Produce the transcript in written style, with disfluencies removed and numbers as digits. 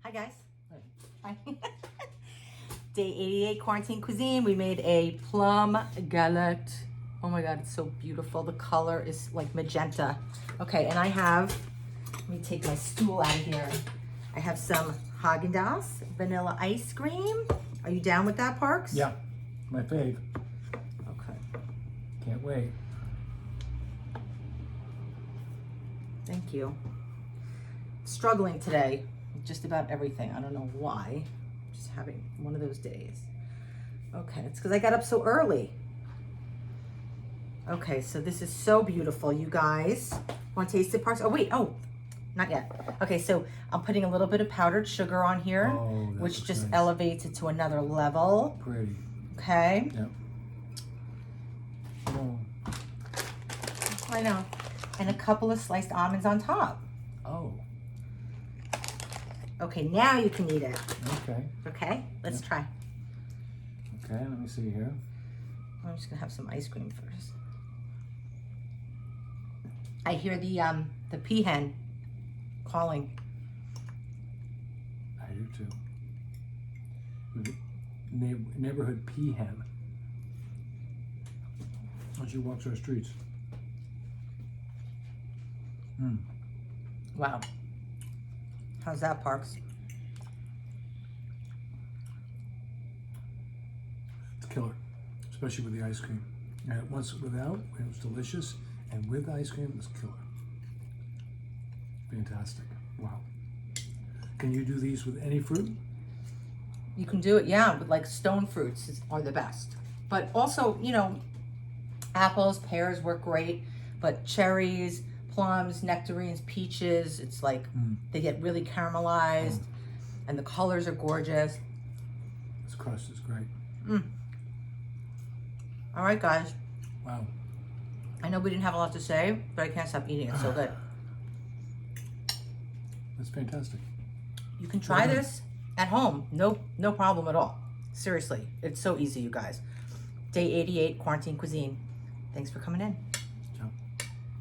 Hi guys. Hi. Hi. Day 88 quarantine cuisine. We made a plum galette. Oh my god, it's so beautiful. The color is like magenta. Okay, and I have, let me take my stool out of here. I have some Haagen-Dazs vanilla ice cream. Are you down with that, Parks? Yeah, my fave. Okay. Can't wait. Thank you. Struggling today with just about everything. I don't know why. Just having one of those days. Okay, it's because I got up so early. Okay, so this is so beautiful, you guys. Want to taste it, Parks? Oh, wait. Oh, not yet. Okay, so I'm putting a little bit of powdered sugar on here, which just nice. elevates it to another level. Pretty. Okay. Yep. Oh. I know. And a couple of sliced almonds on top. Oh. Okay, now you can eat it. Okay. Okay, let's try. Okay, let me see here. I'm just gonna have some ice cream first. I hear the peahen calling. I do too. Neighborhood peahen. As she walks our streets. Mm. Wow. How's that, Parks? It's killer, especially with the ice cream. And once without, it was delicious, and with ice cream, it was killer. Fantastic. Wow. Can you do these with any fruit? You can do it, yeah, with like stone fruits are the best. But also, you know, apples, pears work great, but cherries, plums, nectarines, peaches, it's like they get really caramelized and the colors are gorgeous. This crust is great. All right, guys. Wow. I know we didn't have a lot to say, but I can't stop eating. It's so good. That's fantastic. You can try this at home. No problem at all. Seriously, it's so easy, you guys. Day 88 quarantine cuisine. Thanks for coming in.